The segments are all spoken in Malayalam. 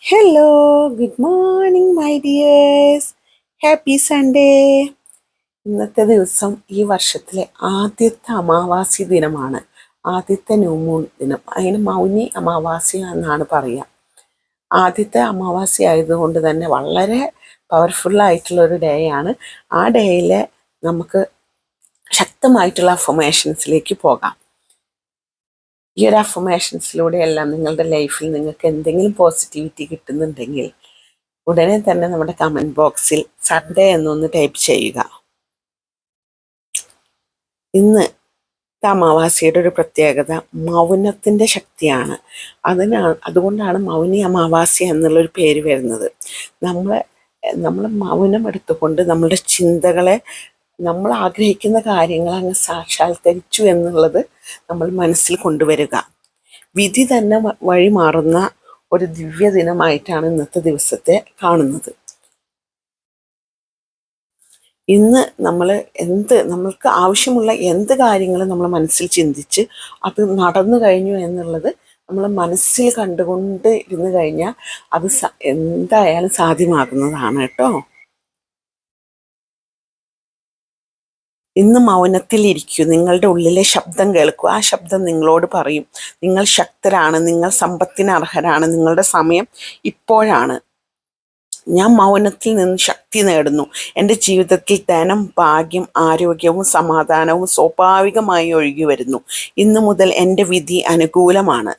Hello, good morning my dears. Happy Sunday. ഇന്നത്തെ ദിവസം ഈ വർഷത്തിലെ ആദ്യത്തെ അമാവാസി ദിനമാണ്. ആദ്യത്തെ ന്യൂ മൂൺ ദിനം. അതിന് മൗനി അമാവാസി എന്നാണ് പറയുക. ആദ്യത്തെ അമാവാസി ആയതുകൊണ്ട് തന്നെ വളരെ പവർഫുള്ളായിട്ടുള്ളൊരു ഡേ ആണ്. ആ ഡേയിൽ നമുക്ക് ശക്തമായിട്ടുള്ള അഫർമേഷൻസിലേക്ക് പോകാം. ഈ ഒരു അഫർമേഷൻസിലൂടെ എല്ലാം നിങ്ങളുടെ ലൈഫിൽ നിങ്ങൾക്ക് എന്തെങ്കിലും പോസിറ്റിവിറ്റി കിട്ടുന്നുണ്ടെങ്കിൽ ഉടനെ തന്നെ നമ്മുടെ കമൻറ്റ് ബോക്സിൽ സൺഡേ എന്നൊന്ന് ടൈപ്പ് ചെയ്യുക. ഇന്ന് അമാവാസിയുടെ ഒരു പ്രത്യേകത മൗനത്തിൻ്റെ ശക്തിയാണ്. അതുകൊണ്ടാണ് മൗനി അമാവാസി എന്നുള്ളൊരു പേര് വരുന്നത്. നമ്മൾ മൗനം എടുത്തുകൊണ്ട് നമ്മളുടെ ചിന്തകളെ, നമ്മൾ ആഗ്രഹിക്കുന്ന കാര്യങ്ങൾ അങ്ങ് സാക്ഷാത്കരിച്ചു എന്നുള്ളത് നമ്മൾ മനസ്സിൽ കൊണ്ടുവരിക. വിധി തന്നെ വഴി മാറുന്ന ഒരു ദിവ്യ ദിനമായിട്ടാണ് ഇന്നത്തെ ദിവസത്തെ കാണുന്നത്. ഇന്ന് നമ്മൾക്ക് ആവശ്യമുള്ള എന്ത് കാര്യങ്ങളും നമ്മൾ മനസ്സിൽ ചിന്തിച്ച് അത് നടന്നു കഴിഞ്ഞു എന്നുള്ളത് നമ്മൾ മനസ്സിൽ കണ്ടുകൊണ്ട് ഇരുന്ന് കഴിഞ്ഞാൽ അത് എന്തായാലും സാധ്യമാകുന്നതാണ് കേട്ടോ. ഇന്ന് മൗനത്തിലിരിക്കൂ. നിങ്ങളുടെ ഉള്ളിലെ ശബ്ദം കേൾക്കൂ. ആ ശബ്ദം നിങ്ങളോട് പറയും, നിങ്ങൾ ശക്തരാണ്, നിങ്ങൾ സമ്പത്തിന് അർഹരാണ്, നിങ്ങളുടെ സമയം ഇപ്പോഴാണ്. ഞാൻ മൗനത്തിൽ നിന്ന് ശക്തി നേടുന്നു. എൻ്റെ ജീവിതത്തിൽ ധനം, ഭാഗ്യം, ആരോഗ്യവും സമാധാനവും സ്വാഭാവികമായി ഒഴുകി വരുന്നു. ഇന്നു മുതൽ എൻ്റെ വിധി അനുകൂലമാണ്.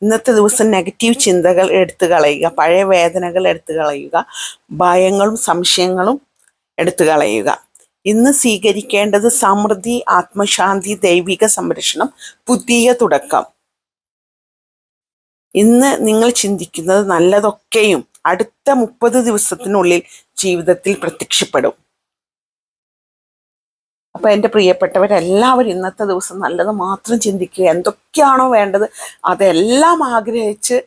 ഇന്നത്തെ ദിവസം നെഗറ്റീവ് ചിന്തകൾ എടുത്തു കളയുക, പഴയ വേദനകൾ എടുത്തു കളയുക, ഭയങ്ങളും സംശയങ്ങളും എടുത്തു കളയുക. ഇന്ന് സ്വീകരിക്കേണ്ടത് സമൃദ്ധി, ആത്മശാന്തി, ദൈവിക സംരക്ഷണം, പുതിയ തുടക്കം. ഇന്ന് നിങ്ങൾ ചിന്തിക്കുന്നത് നല്ലതൊക്കെയും അടുത്ത 30 ദിവസത്തിനുള്ളിൽ ജീവിതത്തിൽ പ്രത്യക്ഷപ്പെടും. അപ്പോൾ എൻ്റെ പ്രിയപ്പെട്ടവരെല്ലാവരും ഇന്നത്തെ ദിവസം നല്ലത് മാത്രം ചിന്തിക്കുക. എന്തൊക്കെയാണോ വേണ്ടത് അതെല്ലാം ആഗ്രഹിച്ച്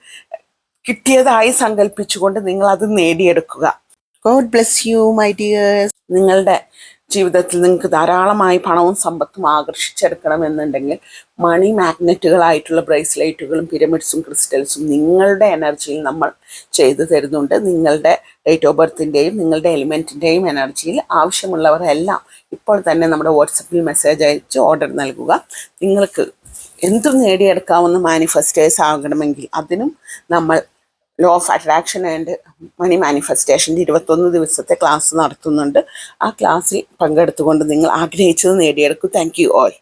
കിട്ടിയതായി സങ്കല്പിച്ചുകൊണ്ട് നിങ്ങൾ അത് നേടിയെടുക്കുക. God bless you my dears. നിങ്ങളുടെ ജീവിതത്തിൽ നിങ്ങൾക്ക് ധാരാളമായി പണവും സമ്പത്തും ആകർഷിച്ചെടുക്കണമെന്നുണ്ടെങ്കിൽ മണി മാഗ്നറ്റുകളായിട്ടുള്ള ബ്രേസ്ലെറ്റുകളും പിരമിഡ്സും ക്രിസ്റ്റൽസും നിങ്ങളുടെ എനർജിയിൽ നമ്മൾ ചെയ്തു തരുന്നുണ്ട്. നിങ്ങളുടെ ഡേറ്റ് ഓഫ് ബർത്തിൻ്റെയും നിങ്ങളുടെ എലിമെൻറ്റിൻ്റെയും എനർജിയിൽ ആവശ്യമുള്ളവർ എല്ലാം ഇപ്പോൾ തന്നെ നമ്മുടെ വാട്സപ്പിൽ മെസ്സേജ് അയച്ച് ഓർഡർ നൽകുക. നിങ്ങൾക്ക് എന്തും നേടിയെടുക്കാവുന്ന മാനിഫെസ്റ്റേഴ്സ് ആകണമെങ്കിൽ അതിനും നമ്മൾ law of attraction and money മാനിഫെസ്റ്റേഷൻ്റെ 21 ദിവസത്തെ ക്ലാസ് നടത്തുന്നുണ്ട്. ആ ക്ലാസ്സിൽ പങ്കെടുത്തുകൊണ്ട് നിങ്ങൾ ആഗ്രഹിച്ചത് നേടിയെടുക്കൂ. Thank you all.